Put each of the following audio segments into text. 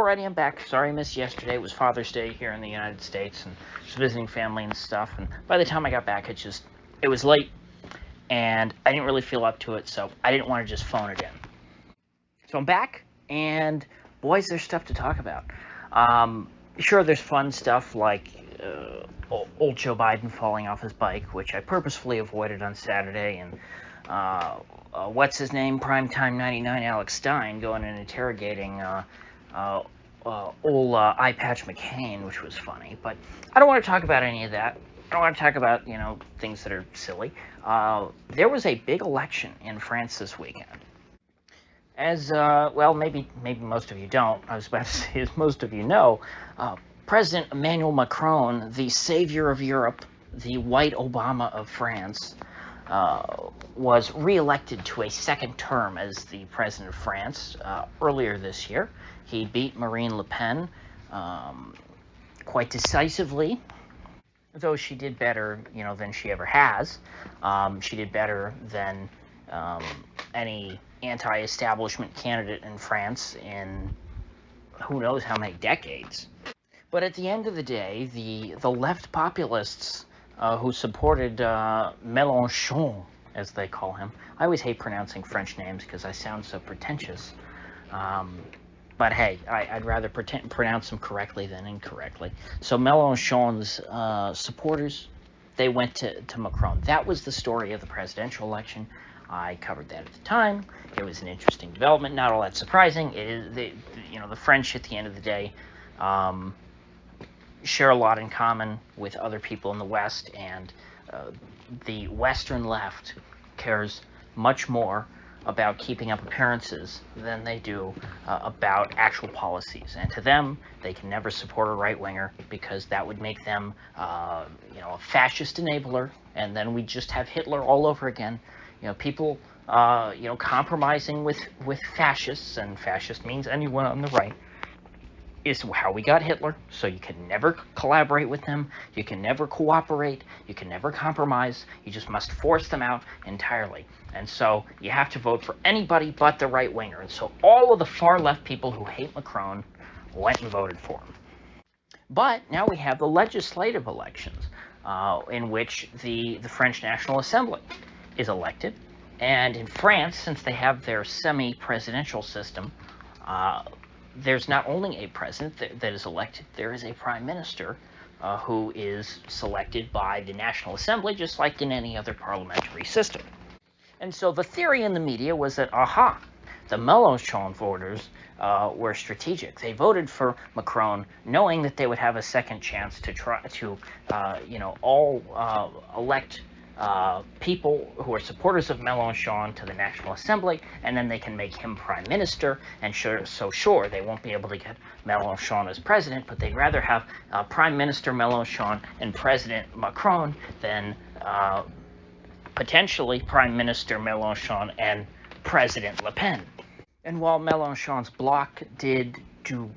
Alrighty, I'm back. Sorry I missed yesterday. It was Father's Day here in the United States, and just visiting family and stuff. And by the time I got back, it was late, and I didn't really feel up to it, so I didn't want to just phone it in. So I'm back, and boys, there's stuff to talk about. Sure, there's fun stuff like old Joe Biden falling off his bike, which I purposefully avoided on Saturday, and what's his name, Primetime 99 Alex Stein, going and interrogating old Eye Patch McCain, which was funny. But I don't want to talk about any of that. I don't want to talk about, things that are silly. There was a big election in France this weekend. As, maybe most of you don't. I was about to say, as most of you know, President Emmanuel Macron, the savior of Europe, the white Obama of France, was re-elected to a second term as the president of France earlier this year. He beat Marine Le Pen quite decisively, though she did better, than she ever has. She did better than any anti-establishment candidate in France in who knows how many decades. But at the end of the day, the left populists who supported Mélenchon, as they call him. I always hate pronouncing French names because I sound so pretentious. But hey, I'd rather pronounce them correctly than incorrectly. So Mélenchon's supporters, they went to Macron. That was the story of the presidential election. I covered that at the time. It was an interesting development, not all that surprising. It is, the French at the end of the day share a lot in common with other people in the West, and the Western left cares much more about keeping up appearances than they do about actual policies. And to them, they can never support a right-winger because that would make them, a fascist enabler, and then we just have Hitler all over again. People, compromising with fascists, and fascist means anyone on the right, is how we got Hitler. So you can never collaborate with them, you can never cooperate, you can never compromise, you just must force them out entirely. And so you have to vote for anybody but the right winger. And so all of the far left people who hate Macron went and voted for him. But now we have the legislative elections, in which the French National Assembly is elected. And in France, since they have their semi-presidential system, there's not only a president that is elected, there is a prime minister who is selected by the National Assembly, just like in any other parliamentary system. And so the theory in the media was that, the Mélenchon voters were strategic. They voted for Macron knowing that they would have a second chance to try to, elect people who are supporters of Mélenchon to the National Assembly, and then they can make him prime minister. And sure, they won't be able to get Mélenchon as president, but they'd rather have Prime Minister Mélenchon and President Macron than potentially Prime Minister Mélenchon and President Le Pen. And while Mélenchon's bloc did do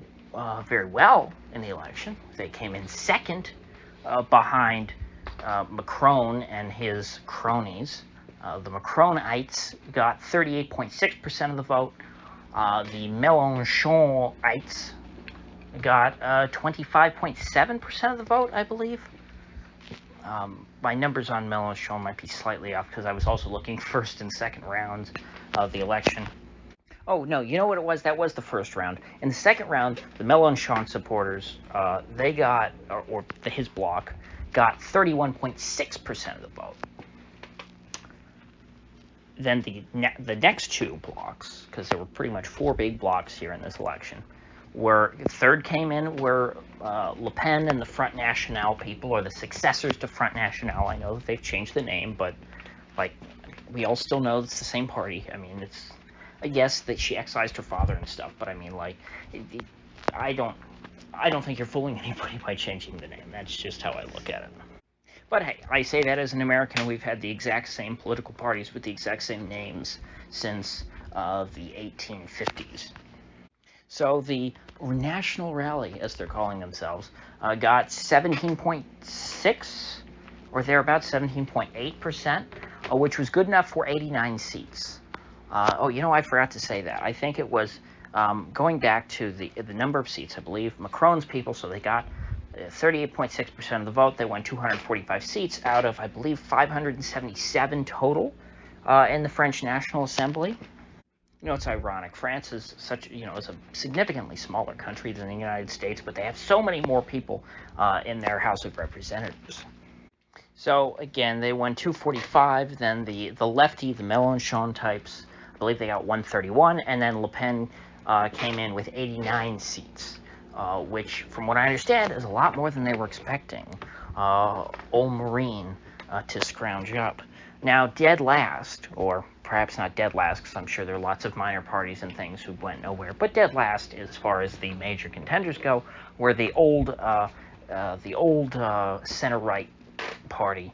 very well in the election, they came in second behind Macron and his cronies. The Macronites got 38.6% of the vote. The Mélenchonites got 25.7% of the vote, I believe. My numbers on Mélenchon might be slightly off because I was also looking first and second rounds of the election. Oh, no, you know what it was? That was the first round. In the second round, the Mélenchon supporters, they got, or his bloc, got 31.6% of the vote. Then the next two blocks, because there were pretty much four big blocks here in this election, third came in were Le Pen and the Front National people, or the successors to Front National. I know that they've changed the name, but we all still know it's the same party. I mean, I guess that she excised her father and stuff, but I mean, I don't think you're fooling anybody by changing the name. That's just how I look at it. But hey, I say that as an American. We've had the exact same political parties with the exact same names since the 1850s. So the National Rally, as they're calling themselves, got 17.6 or thereabouts, 17.8%, which was good enough for 89 seats. I forgot to say that. I think it was Going back to the number of seats, I believe Macron's people, so they got 38.6% of the vote. They won 245 seats out of, I believe, 577 total in the French National Assembly. You know, it's ironic. France is is a significantly smaller country than the United States, but they have so many more people in their House of Representatives. So again, they won 245. Then the lefty, the Mélenchon types, I believe they got 131, and then Le Pen came in with 89 seats, which, from what I understand, is a lot more than they were expecting. Old Marine to scrounge up. Now, dead last, or perhaps not dead last, because I'm sure there are lots of minor parties and things who went nowhere, but dead last, as far as the major contenders go, were the old center-right party,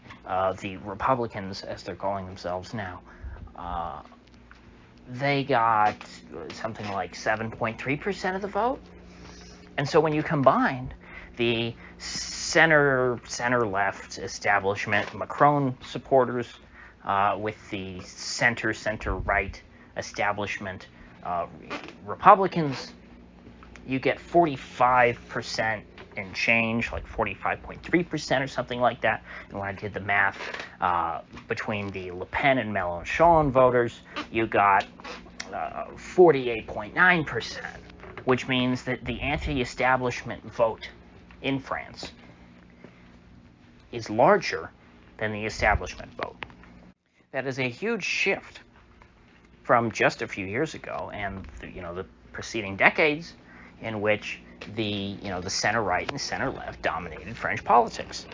the Republicans, as they're calling themselves now. They got something like 7.3% of the vote. And so when you combine the center-left establishment, Macron supporters, with the center-right establishment, Republicans, you get 45% and change, like 45.3% or something like that. And when I did the math between the Le Pen and Mélenchon voters, you got 48.9%, which means that the anti-establishment vote in France is larger than the establishment vote. That is a huge shift from just a few years ago and the preceding decades, in which the center right and center left dominated French politics.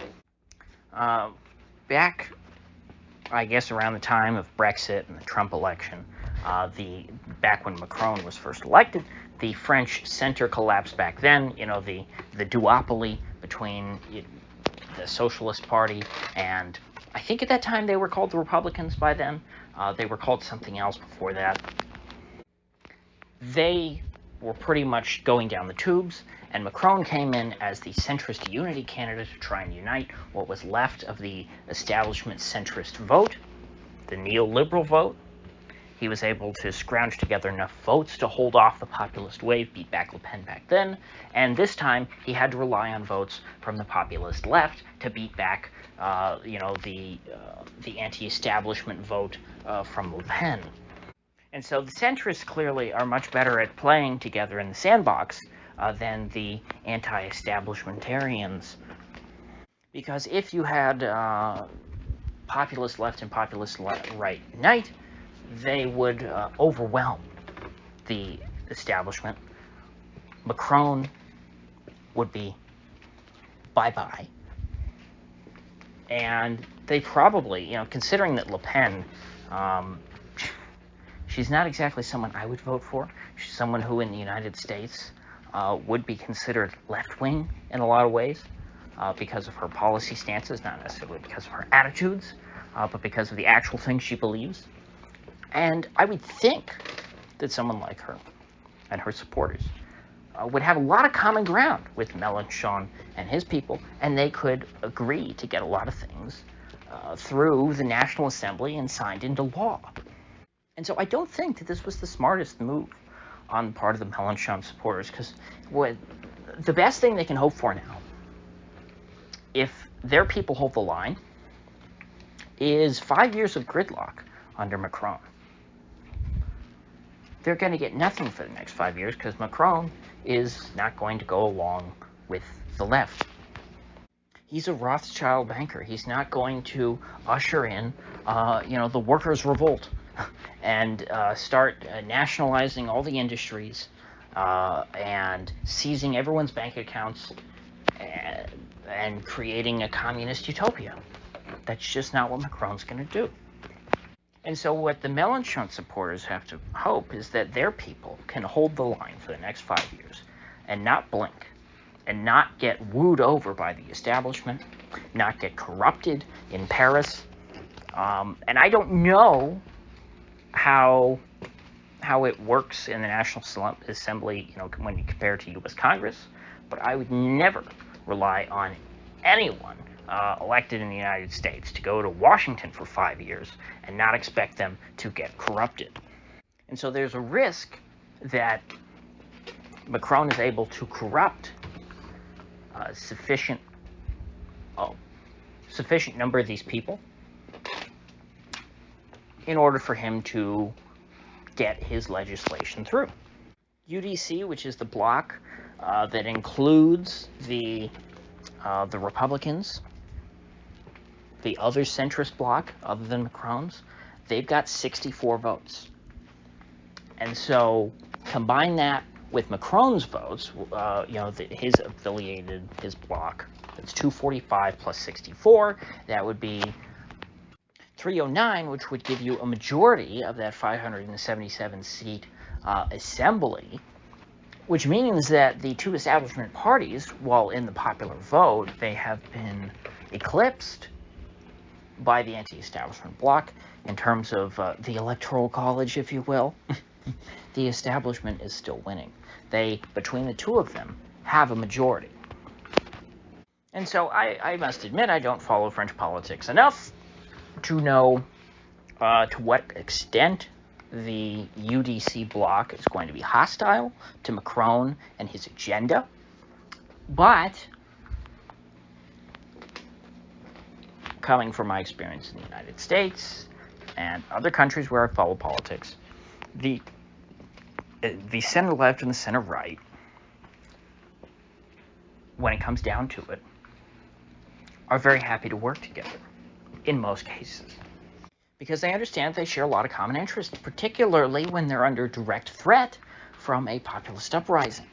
Back, I guess, around the time of Brexit and the Trump election, back when Macron was first elected, the French center collapsed back then. The duopoly between the Socialist Party and, I think at that time they were called the Republicans by then. They were called something else before that. They were pretty much going down the tubes, and Macron came in as the centrist unity candidate to try and unite what was left of the establishment centrist vote, the neoliberal vote. He was able to scrounge together enough votes to hold off the populist wave, beat back Le Pen back then, and this time he had to rely on votes from the populist left to beat back the anti-establishment vote from Le Pen. And so the centrists clearly are much better at playing together in the sandbox than the anti-establishmentarians. Because if you had populist left and populist right unite, they would overwhelm the establishment. Macron would be bye-bye. And they probably, considering that Le Pen, she's not exactly someone I would vote for. She's someone who in the United States would be considered left-wing in a lot of ways because of her policy stances, not necessarily because of her attitudes, but because of the actual things she believes. And I would think that someone like her and her supporters would have a lot of common ground with Mélenchon and his people, and they could agree to get a lot of things through the National Assembly and signed into law. And so I don't think that this was the smartest move on the part of the Mélenchon supporters, because the best thing they can hope for now, if their people hold the line, is 5 years of gridlock under Macron. They're going to get nothing for the next 5 years because Macron is not going to go along with the left. He's a Rothschild banker. He's not going to usher in, the workers' revolt and start nationalizing all the industries and seizing everyone's bank accounts and creating a communist utopia. That's just not what Macron's going to do. And so what the Mélenchon supporters have to hope is that their people can hold the line for the next 5 years and not blink and not get wooed over by the establishment, not get corrupted in Paris. And I don't know how it works in the National Assembly, when you compare it to U.S. Congress, but I would never rely on anyone elected in the United States to go to Washington for 5 years and not expect them to get corrupted. And so there's a risk that Macron is able to corrupt sufficient number of these people in order for him to get his legislation through. UDC, which is the bloc that includes the Republicans, the other centrist bloc other than Macron's, they've got 64 votes. And so combine that with Macron's votes, his affiliated, his bloc, it's 245 plus 64, that would be 309, which would give you a majority of that 577-seat assembly, which means that the two establishment parties, while in the popular vote, they have been eclipsed by the anti-establishment bloc in terms of the electoral college, if you will. The establishment is still winning. They, between the two of them, have a majority. And so I must admit I don't follow French politics enough to know to what extent the UDC bloc is going to be hostile to Macron and his agenda. But coming from my experience in the United States and other countries where I follow politics, the center left and the center right, when it comes down to it, are very happy to work together in most cases, because they understand they share a lot of common interests, particularly when they're under direct threat from a populist uprising.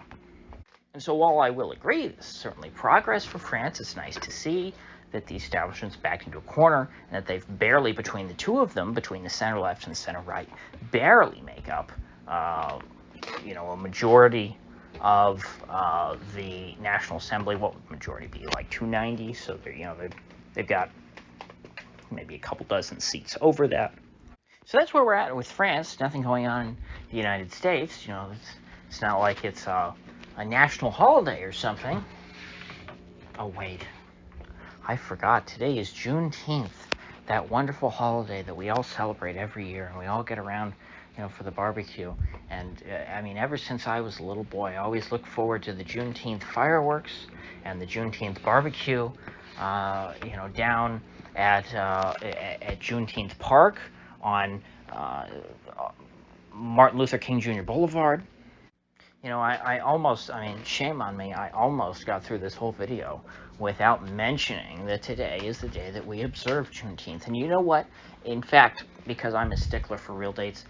And so while I will agree this is certainly progress for France, it's nice to see that the establishment's backed into a corner and that they've barely, between the two of them, between the center left and the center right, barely make up a majority of the National Assembly. What would majority be, like 290? So they've got maybe a couple dozen seats over that. So that's where we're at with France. Nothing going on in the United States. It's not like it's a national holiday or something. Oh wait, I forgot. Today is Juneteenth, that wonderful holiday that we all celebrate every year, and we all get around, for the barbecue. And ever since I was a little boy, I always look forward to the Juneteenth fireworks and the Juneteenth barbecue. Down at Juneteenth Park on Martin Luther King Jr. Boulevard. Shame on me, I almost got through this whole video without mentioning that today is the day that we observe Juneteenth. And you know what? In fact, because I'm a stickler for real dates,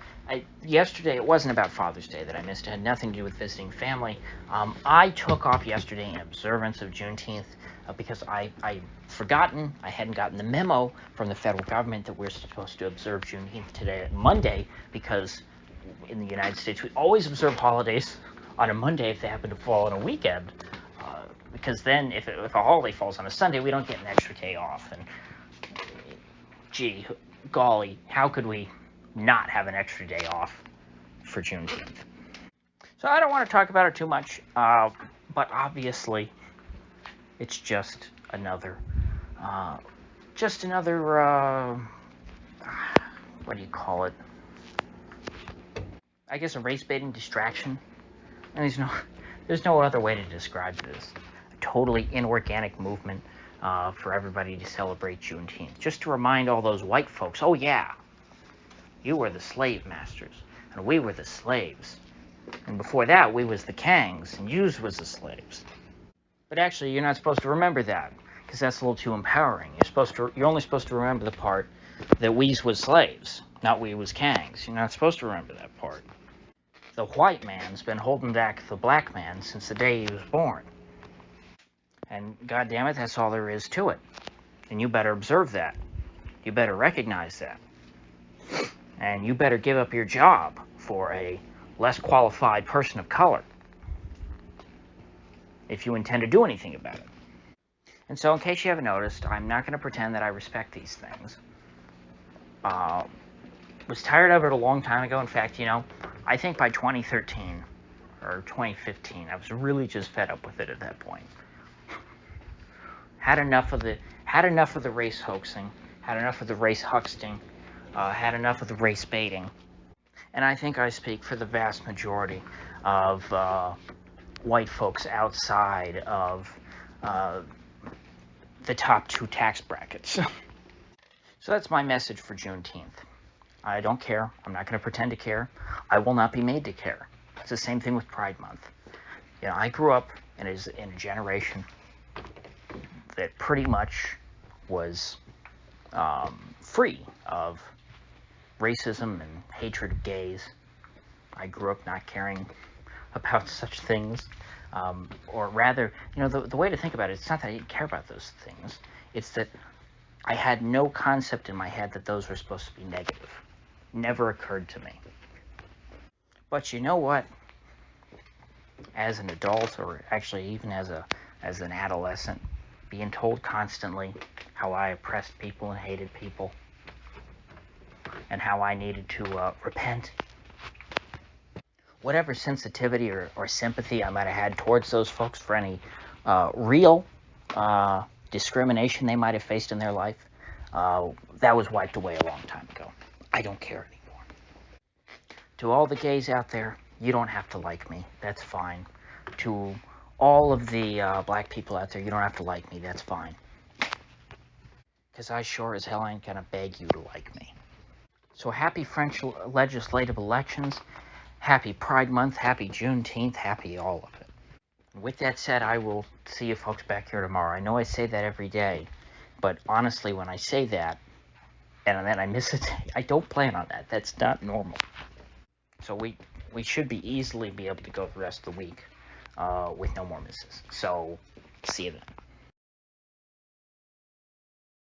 yesterday, it wasn't about Father's Day that I missed. It had nothing to do with visiting family. I took off yesterday in observance of Juneteenth because I'd forgotten, I hadn't gotten the memo from the federal government that we're supposed to observe Juneteenth today, Monday, because in the United States we always observe holidays on a Monday if they happen to fall on a weekend, because then if a holiday falls on a Sunday, we don't get an extra day off. And gee, golly, how could we not have an extra day off for Juneteenth? So I don't want to talk about it too much, but obviously it's just another, what do you call it? I guess a race-baiting distraction. And there's no other way to describe this. A totally inorganic movement for everybody to celebrate Juneteenth. Just to remind all those white folks, oh yeah, you were the slave masters, and we were the slaves. And before that, we was the kangs, and yous was the slaves. But actually, you're not supposed to remember that, because that's a little too empowering. You're only supposed to remember the part that we's was slaves, not we was kangs. You're not supposed to remember that part. The white man's been holding back the black man since the day he was born. And goddammit, that's all there is to it. And you better observe that. You better recognize that. And you better give up your job for a less qualified person of color if you intend to do anything about it. And so, in case you haven't noticed, I'm not going to pretend that I respect these things. Was tired of it a long time ago. In fact, I think by 2013 or 2015, I was really just fed up with it at that point. Had enough of the race hoaxing, had enough of the race huxting, had enough of the race baiting. And I think I speak for the vast majority of white folks outside of the top 2 tax brackets. So that's my message for Juneteenth. I don't care. I'm not going to pretend to care. I will not be made to care. It's the same thing with Pride Month. You know, I grew up in a generation that pretty much was free of racism and hatred of gays. I grew up not caring about such things. Or rather, you know, the way to think about it, it's not that I didn't care about those things. It's that I had no concept in my head that those were supposed to be negative. Never occurred to me. But you know what? As an adult, or actually even as an adolescent, being told constantly how I oppressed people and hated people, and how I needed to repent. Whatever sensitivity or sympathy I might have had towards those folks for any real discrimination they might have faced in their life, that was wiped away a long time ago. I don't care anymore. To all the gays out there, you don't have to like me. That's fine. To all of the black people out there, you don't have to like me. That's fine. Because I sure as hell ain't gonna beg you to like me. So happy French legislative elections. Happy Pride Month. Happy Juneteenth. Happy all of it. With that said, I will see you folks back here tomorrow. I know I say that every day, but honestly, when I say that, and then I miss a day, I don't plan on that. That's not normal. So we should easily be able to go the rest of the week with no more misses. So, see you then.